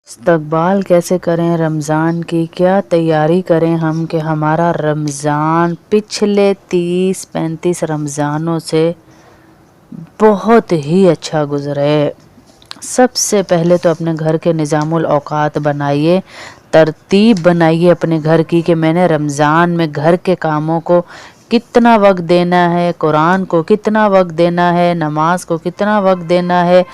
इस्तकबाल कैसे करें रमज़ान की, क्या तैयारी करें हम कि हमारा रमज़ान पिछले 30-35 रमज़ानों से बहुत ही अच्छा गुज़रे। सबसे पहले तो अपने घर के निज़ामुल औक़ात बनाइए, तरतीब बनाइए अपने घर की कि मैंने रमज़ान में घर के कामों को कितना वक्त देना है, कुरान को कितना वक्त देना है, नमाज को कितना वक्त देना है,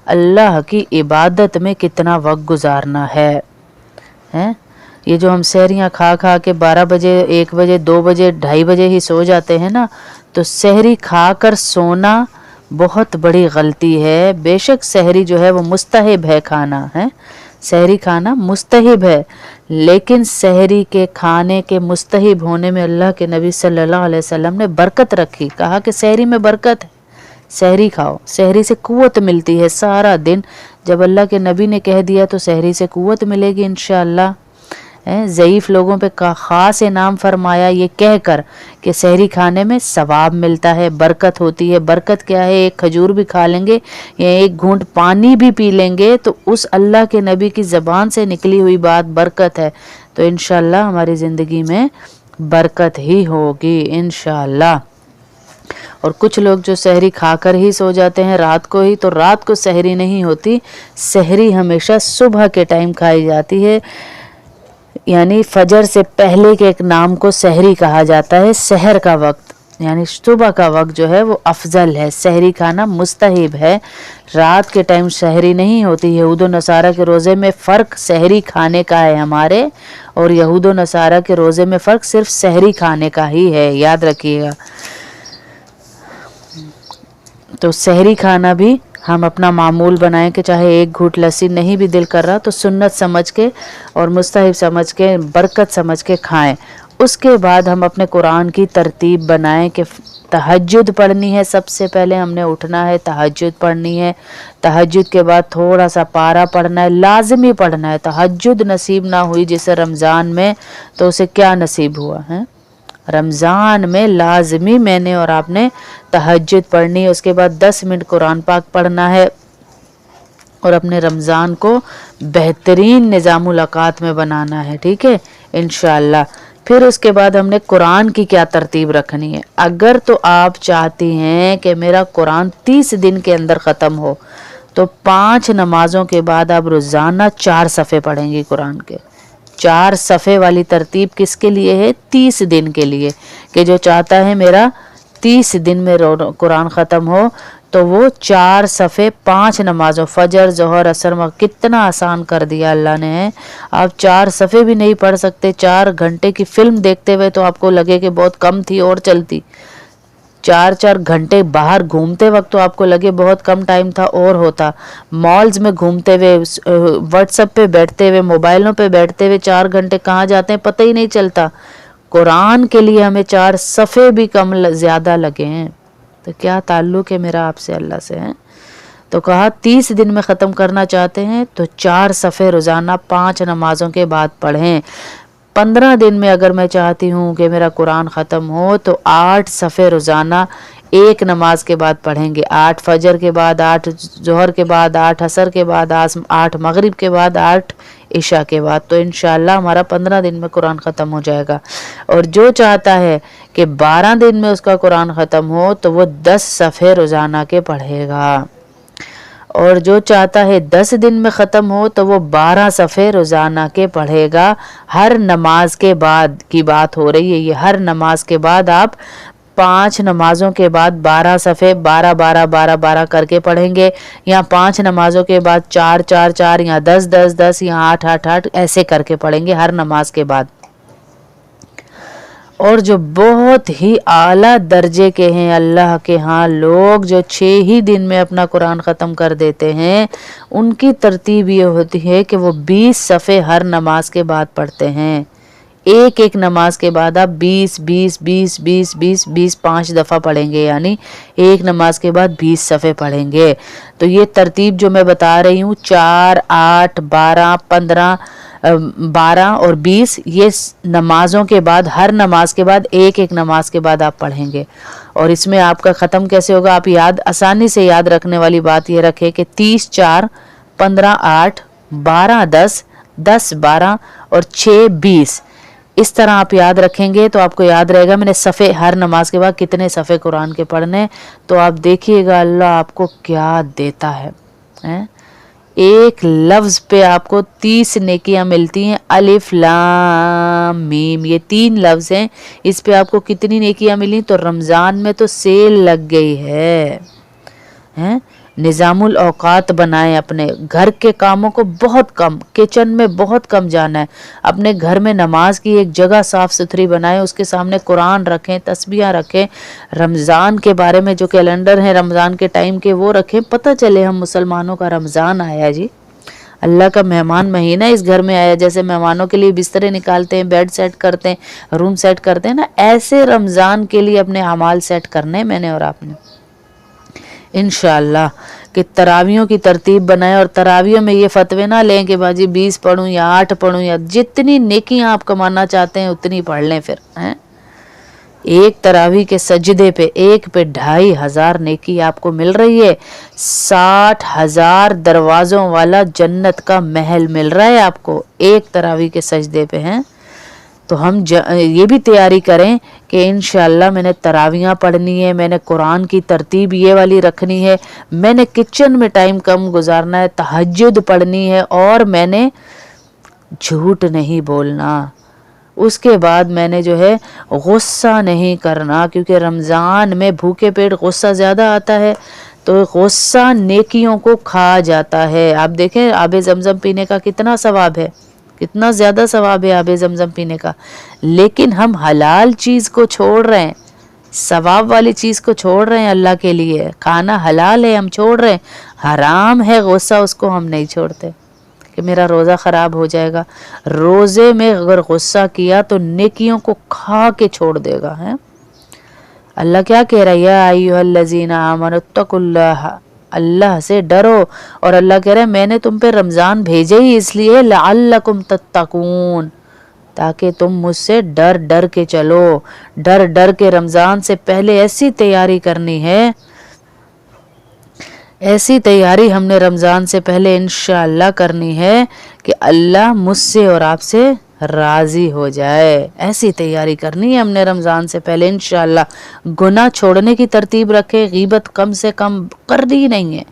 अल्लाह की इबादत में कितना वक्त गुजारना है। हैं ये जो हम सहरियाँ खा खा के 12 बजे 1 बजे 2 बजे 2:30 बजे ही सो जाते हैं ना, तो सहरी खा कर सोना बहुत बड़ी गलती है। बेशक सहरी जो है वो मुस्तहिब है खाना, है सहरी खाना मुस्तहिब है, लेकिन सहरी के खाने के मुस्तहिब होने में अल्लाह के नबी सल्लल्लाहु अलैहि वसल्लम ने बरकत रखी। कहा कि सहरी में बरकत है, सहरी खाओ, सहरी से कुव्वत मिलती है सारा दिन। जब अल्लाह के नबी ने कह दिया तो सहरी से कुव्वत मिलेगी इंशाअल्लाह। ज़ईफ़ लोगों पे का ख़ास इनाम फरमाया ये कहकर कि सहरी खाने में सवाब मिलता है, बरकत होती है। बरकत क्या है? एक खजूर भी खा लेंगे या एक घूंट पानी भी पी लेंगे तो उस अल्लाह के नबी की ज़बान से निकली हुई बात बरकत है। तो इंशाअल्लाह हमारी ज़िंदगी में बरकत ही होगी इंशाअल्लाह। और कुछ लोग जो सहरी खाकर ही सो जाते हैं रात को ही, तो रात को सहरी नहीं होती, सहरी हमेशा सुबह के टाइम खाई जाती है, यानी फजर से पहले के एक नाम को सहरी कहा जाता है। सहर का वक्त यानी सुबह का वक्त जो है वो अफजल है, सहरी खाना मुस्तहिब है। रात के टाइम सहरी नहीं होती। यहूद नसारा के रोज़े में फ़र्क सहरी खाने का है हमारे, और यहूद नसारा के रोज़े में फ़र्क सिर्फ सहरी खाने का ही है, याद रखिएगा। तो सहरी खाना भी हम अपना मामूल बनाएं कि चाहे एक घूंट लस्सी नहीं भी दिल कर रहा तो सुन्नत समझ के और मुस्तहिब समझ के, बरकत समझ के खाएं। उसके बाद हम अपने कुरान की तरतीब बनाएं कि तहज्जुद पढ़नी है। सबसे पहले हमने उठना है, तहज्जुद पढ़नी है। तहज्जुद के बाद थोड़ा सा पारा पढ़ना है, लाजमी पढ़ना है। तहज्जुद नसीब ना हुई जिसे रमज़ान में, तो उसे क्या नसीब हुआ है? रमज़ान में लाजमी मैंने और आपने तहज्जुद पढ़नी है। उसके बाद 10 मिनट कुरान पाक पढ़ना है और अपने रमज़ान को बेहतरीन निज़ामुल औक़ात में बनाना है, ठीक है इंशाअल्लाह। फिर उसके बाद हमने कुरान की क्या तरतीब रखनी है। अगर तो आप चाहती हैं कि मेरा कुरान 30 दिन के अंदर ख़त्म हो, तो 5 नमाज़ों के बाद आप रोज़ाना 4 सफ़े पढ़ेंगी कुरान के। 4 सफ़े वाली तरतीब किसके लिए है? 30 दिन के लिए, कि जो चाहता है मेरा 30 दिन में कुरान ख़त्म हो, तो वो 4 सफ़े 5 नमाज़ों फजर ज़ोहर असर में, कितना आसान कर दिया अल्लाह ने है। आप 4 सफ़े भी नहीं पढ़ सकते। 4 घंटे की फ़िल्म देखते हुए तो आपको लगे कि बहुत कम थी और चलती। 4-4 घंटे बाहर घूमते वक्त तो आपको लगे बहुत कम टाइम था और होता। मॉल्स में घूमते हुए, व्हाट्सएप पे बैठते हुए, मोबाइलों पे बैठते हुए 4 घंटे कहाँ जाते हैं पता ही नहीं चलता। कुरान के लिए हमें 4 सफ़े भी कम ज़्यादा लगे हैं, तो क्या ताल्लुक़ है मेरा आपसे अल्लाह से है। तो कहा 30 दिन में ख़त्म करना चाहते हैं तो 4 सफ़े रोज़ाना 5 नमाज़ों के बाद पढ़ें। 15 दिन में अगर मैं चाहती हूँ कि मेरा कुरान ख़त्म हो, तो 8 सफ़े रोज़ाना एक नमाज के बाद पढ़ेंगे। 8 फजर के बाद, 8 जोहर के बाद, 8 असर के बाद, 8 मगरिब के बाद, 8 इशा के बाद। तो इंशाअल्लाह हमारा 15 दिन में कुरान ख़त्म हो जाएगा। और जो चाहता है कि 12 दिन में उसका कुरान ख़त्म हो, तो वो 10 सफ़े रोज़ाना के पढ़ेगा। और जो चाहता है 10 दिन में ख़त्म हो, तो वो 12 सफ़े रोज़ाना के पढ़ेगा। हर नमाज के बाद की बात हो रही है ये, हर नमाज के बाद आप 5 नमाज़ों के बाद 12 सफ़े 12-12-12-12 करके पढ़ेंगे, या 5 नमाज़ों के बाद 4-4-4 या 10-10-10 या 8-8-8 ऐसे करके पढ़ेंगे हर नमाज के बाद। और जो बहुत ही आला दर्जे के हैं अल्लाह के यहाँ लोग, जो 6 ही दिन में अपना कुरान ख़त्म कर देते हैं, उनकी तरतीब ये होती है कि वो 20 सफ़े हर नमाज के बाद पढ़ते हैं। एक एक नमाज के बाद आप 20 5 दफ़ा पढ़ेंगे, यानी एक नमाज के बाद 20 सफ़े पढ़ेंगे। तो ये तरतीब जो मैं बता रही हूँ 4, 8, 12, 15, 12 और 20, ये नमाज़ों के बाद, हर नमाज के बाद एक एक नमाज के बाद आप पढ़ेंगे। और इसमें आपका ख़त्म कैसे होगा? आप आसानी से याद रखने वाली बात ये रखें कि 30 4 15 8 12 10, 10 12 और 6 20। इस तरह आप याद रखेंगे तो आपको याद रहेगा मैंने सफ़े हर नमाज के बाद कितने सफ़े कुरान के पढ़ने। तो आप देखिएगा अल्लाह आपको क्या देता है, हैं? एक लफ्ज पे आपको 30 नेकियां मिलती हैं। अलिफ लाम मीम, ये 3 लफ्ज हैं, इस पे आपको कितनी नेकियां मिली? तो रमज़ान में तो सेल लग गई है, हैं? निज़ामुल औकात बनाएं, अपने घर के कामों को बहुत कम, किचन में बहुत कम जाना है। अपने घर में नमाज की एक जगह साफ़ सुथरी बनाएं, उसके सामने कुरान रखें, तस्बीहां रखें, रमज़ान के बारे में जो कैलेंडर है रमज़ान के टाइम के वो रखें, पता चले हम मुसलमानों का रमज़ान आया जी, अल्लाह का मेहमान महीना इस घर में आया। जैसे मेहमानों के लिए बिस्तरे निकालते हैं, बेड सेट करते हैं, रूम सेट करते हैं ना, ऐसे रमज़ान के लिए अपने अमाल सेट करने मैंने और आपने इंशाअल्लाह। कि तरावियों की तरतीब बनाएं, और तरावियों में ये फतवे ना लें कि बाजी 20 पढ़ूं या 8 पढ़ूं, या जितनी नेकियां आप कमाना चाहते हैं उतनी पढ़ लें फिर, हैं? एक तरावी के सजदे पे, एक पे 2500 नेकी आपको मिल रही है। 60,000 दरवाजों वाला जन्नत का महल मिल रहा है आपको एक तरावी के सजदे पे, हैं? तो हम ये भी तैयारी करें कि इंशाअल्लाह मैंने तरावियाँ पढ़नी है, मैंने कुरान की तरतीब ये वाली रखनी है, मैंने किचन में टाइम कम गुजारना है, तहज्जुद पढ़नी है, और मैंने झूठ नहीं बोलना। उसके बाद मैंने जो है गुस्सा नहीं करना, क्योंकि रमज़ान में भूखे पेट गुस्सा ज़्यादा आता है, तो गुस्सा नेकियों को खा जाता है। आप देखें आबे ज़मज़म पीने का कितना सवाब है, कितना ज़्यादा सवाब है आबे ज़मज़म पीने का, लेकिन हम हलाल चीज़ को छोड़ रहे हैं, सवाब वाली चीज़ को छोड़ रहे हैं। अल्लाह के लिए खाना हलाल है, हम छोड़ रहे हैं। हराम है गुस्सा, उसको हम नहीं छोड़ते कि मेरा रोज़ा ख़राब हो जाएगा। रोज़े में अगर गुस्सा किया तो नेकियों को खा के छोड़ देगा, है? अल्लाह क्या कह रहा है? या अय्युहल्लज़ीना आमनुत्तकुल्लाह, अल्लाह से डरो। और अल्लाह कह रहा है मैंने तुम पे रमज़ान भेजे ही इसलिए लअल्लकुम तत्तकून, ताकि तुम मुझसे डर डर के चलो। डर डर के रमज़ान से पहले ऐसी तैयारी करनी है, ऐसी तैयारी हमने रमज़ान से पहले इंशाअल्लाह करनी है कि अल्लाह मुझसे और आपसे राज़ी हो जाए। ऐसी तैयारी करनी है हमने रमज़ान से पहले इंशाअल्लाह। गुनाह छोड़ने की तरतीब रखे, गीबत कम से कम करनी ही नहीं है,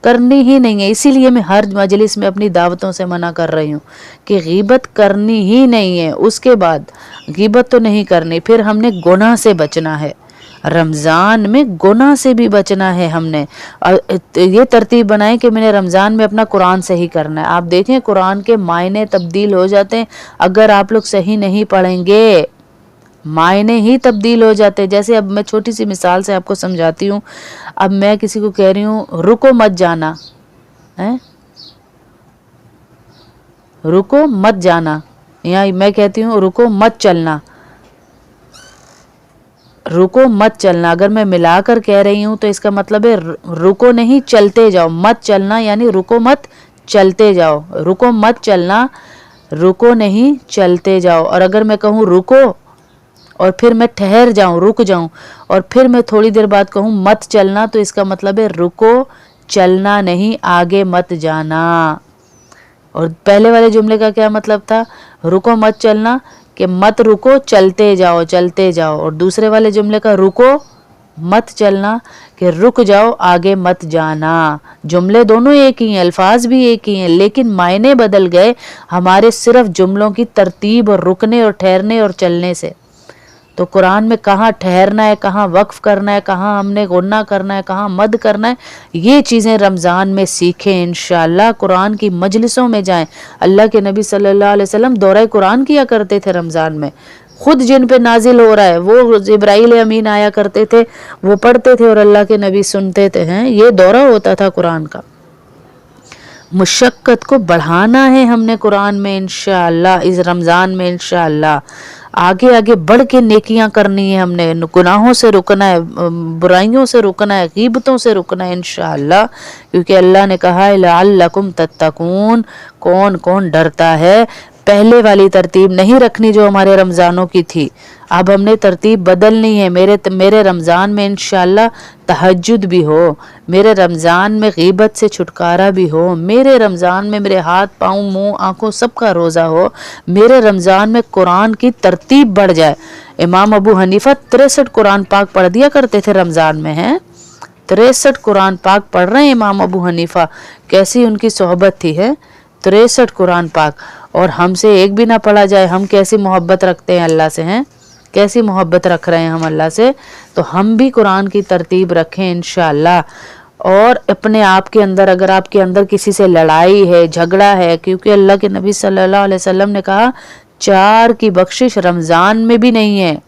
करनी ही नहीं है। इसीलिए मैं हर मजलिस में अपनी दावतों से मना कर रही हूँ कि गीबत करनी ही नहीं है। उसके बाद गीबत तो नहीं करनी, फिर हमने गुनाह से बचना है। रमज़ान में गुनाह से भी बचना है हमने, और ये तरतीब बनाएं कि मैंने रमज़ान में अपना कुरान सही करना है। आप देखें कुरान के मायने तब्दील हो जाते हैं अगर आप लोग सही नहीं पढ़ेंगे, मायने ही तब्दील हो जाते हैं। जैसे अब मैं छोटी सी मिसाल से आपको समझाती हूँ। अब मैं किसी को कह रही हूँ रुको मत जाना, है? रुको मत जाना, या मैं कहती हूँ रुको मत चलना, रुको मत चलना। अगर मैं मिलाकर कह रही हूँ तो इसका मतलब है रुको नहीं चलते जाओ, मत चलना यानी रुको मत चलते जाओ, रुको मत चलना, रुको नहीं चलते जाओ। और अगर मैं कहूँ रुको और फिर मैं ठहर जाऊं, रुक जाऊं, और फिर मैं थोड़ी देर बाद कहूं मत चलना, तो इसका मतलब है रुको चलना नहीं, आगे मत जाना। और पहले वाले जुमले का क्या मतलब था? रुको मत चलना कि मत रुको, चलते जाओ चलते जाओ। और दूसरे वाले जुमले का रुको मत चलना कि रुक जाओ, आगे मत जाना। जुमले दोनों एक ही हैं, अल्फाज भी एक ही हैं, लेकिन मायने बदल गए हमारे सिर्फ जुमलों की तरतीब और रुकने और ठहरने और चलने से। तो कुरान में कहाँ ठहरना है, कहाँ वक्फ करना है, कहाँ हमने गुन्ना करना है, कहाँ मद करना है, ये चीज़ें रमज़ान में सीखें इंशाअल्लाह। कुरान की मजलिसों में जाएं। अल्लाह के नबी सल्लल्लाहु अलैहि वसल्लम दौरा कुरान किया करते थे रमज़ान में। खुद जिन पे नाजिल हो रहा है वो जिब्राइल अमीन आया करते थे, वो पढ़ते थे और अल्लाह के नबी सुनते थे, हैं? ये दौरा होता था कुरान का। मुशक्क़त को बढ़ाना है हमने कुरान में इंशाअल्लाह, इस रमज़ान में इंशाअल्लाह। आगे आगे बढ़ के नेकियां करनी है हमने, गुनाहों से रुकना है, बुराइयों से रुकना है, गीबतों से रुकना है इंशाअल्लाह। क्योंकि अल्लाह ने कहा है लअल्लकुम तत्तकून, कौन कौन डरता है। पहले वाली तरतीब नहीं रखनी जो हमारे रमज़ानों की थी। अब हमने तरतीब बदलनी है। मेरे रमज़ान में इंशाअल्लाह तहज्जुद भी हो, मेरे रमज़ान में गीबत से छुटकारा भी हो, मेरे रमज़ान में मेरे हाथ पाँव मुंह आँखों सबका रोज़ा हो, मेरे रमज़ान में कुरान की तरतीब बढ़ जाए। इमाम अबू हनीफा 63 कुरान पाक पढ़ दिया करते थे रमज़ान में, हैं 63 कुरान पाक पढ़ रहे हैं इमाम अबू हनीफा। कैसी उनकी सोहबत थी, है 63 कुरान पाक। और हमसे एक भी ना पढ़ा जाए, हम कैसी मोहब्बत रखते हैं अल्लाह से, हैं कैसी मोहब्बत रख रहे हैं हम अल्लाह से। तो हम भी कुरान की तरतीब रखें इंशाअल्लाह। और अपने आप के अंदर, अगर आपके अंदर किसी से लड़ाई है, झगड़ा है, क्योंकि अल्लाह के नबी सल्लल्लाहु अलैहि वसल्लम ने कहा 4 की बख्शिश रमज़ान में भी नहीं है।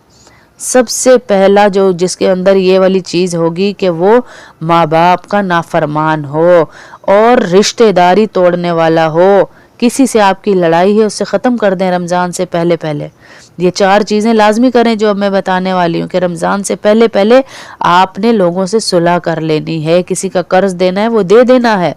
सबसे पहला जो जिसके अंदर ये वाली चीज़ होगी कि वो माँ बाप का नाफरमान हो और रिश्तेदारी तोड़ने वाला हो। किसी से आपकी लड़ाई है, उससे ख़त्म कर दें रमज़ान से पहले पहले। ये 4 चीज़ें लाजमी करें जो अब मैं बताने वाली हूँ कि रमज़ान से पहले पहले आपने लोगों से सुलह कर लेनी है। किसी का कर्ज देना है वो दे देना है।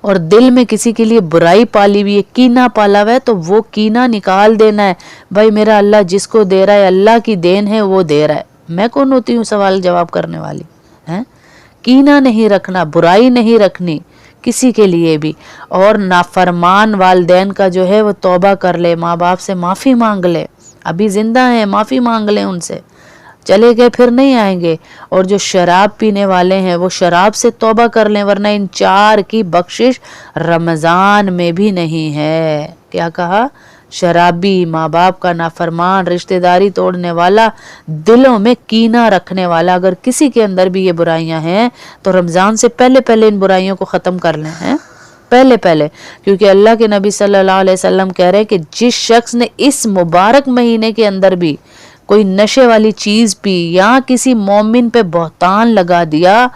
और दिल में किसी के लिए बुराई पाली हुई है, कीना पाला हुआ है, तो वो कीना निकाल देना है। भाई मेरा अल्लाह जिसको दे रहा है, अल्लाह की देन है, वो दे रहा है। मैं कौन होती हूँ सवाल जवाब करने वाली, हैं? कीना नहीं रखना, बुराई नहीं रखनी किसी के लिए भी। और नाफरमान वालिदैन का जो है वो तौबा कर ले, माँ बाप से माफ़ी मांग ले। अभी जिंदा हैं, माफ़ी मांग ले उनसे, चले गए फिर नहीं आएंगे। और जो शराब पीने वाले हैं वो शराब से तौबा कर लें, वरना इन 4 की बख्शिश रमज़ान में भी नहीं है। क्या कहा? शराबी, माँ बाप का नाफरमान, रिश्तेदारी तोड़ने वाला, दिलों में कीना रखने वाला, अगर किसी के अंदर भी ये बुराइयां हैं तो रमज़ान से पहले पहले इन बुराइयों को ख़त्म कर लें, हैं पहले पहले। क्योंकि अल्लाह के नबी सल्लल्लाहु अलैहि वसल्लम कह रहे हैं कि जिस शख्स ने इस मुबारक महीने के अंदर भी कोई नशे वाली चीज़ पी या किसी मोमिन पे बहतान लगा दिया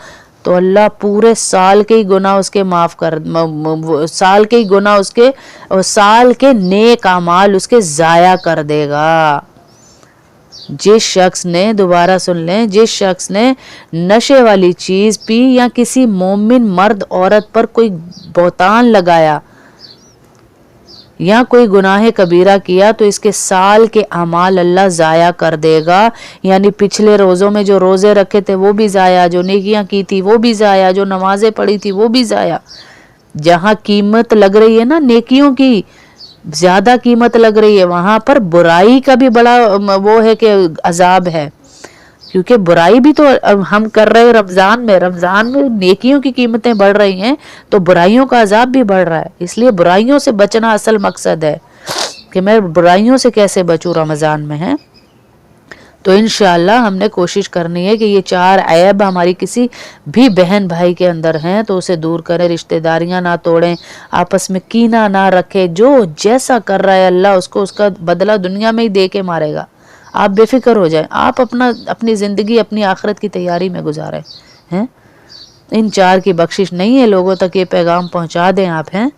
तो अल्लाह पूरे साल के ही गुनाह उसके माफ़ कर, साल के ही गुनाह उसके, और साल के नेक अमाल उसके ज़ाया कर देगा। जिस शख्स ने, दोबारा सुन लें, जिस शख्स ने नशे वाली चीज़ पी या किसी मोमिन मर्द औरत पर कोई बहतान लगाया या कोई गुनाह कबीरा किया तो इसके साल के अमाल अल्लाह ज़ाया कर देगा। यानी पिछले रोज़ों में जो रोज़े रखे थे वो भी ज़ाया, जो नेकियां की थी वो भी ज़ाया, जो नमाजें पढ़ी थी वो भी ज़ाया। जहाँ कीमत लग रही है ना नेकियों की, ज़्यादा कीमत लग रही है, वहाँ पर बुराई का भी बड़ा वो है कि अजाब है। क्योंकि बुराई भी तो हम कर रहे हैं रमज़ान में नेकियों की कीमतें बढ़ रही हैं तो बुराइयों का अजाब भी बढ़ रहा है। इसलिए बुराइयों से बचना असल मकसद है कि मैं बुराइयों से कैसे बचूं रमज़ान में, है। तो इंशाअल्लाह हमने कोशिश करनी है कि ये 4 ऐब हमारी किसी भी बहन भाई के अंदर हैं तो उसे दूर करें। रिश्तेदारियां ना तोड़ें, आपस में कीना ना रखें। जो जैसा कर रहा है अल्लाह उसको उसका बदला दुनिया में ही दे के मारेगा। आप बेफिक्र हो जाएं, आप अपनी ज़िंदगी अपनी आखिरत की तैयारी में गुजारें, हैं। इन 4 की बख्शिश नहीं है, लोगों तक ये पैगाम पहुंचा दें आप, हैं।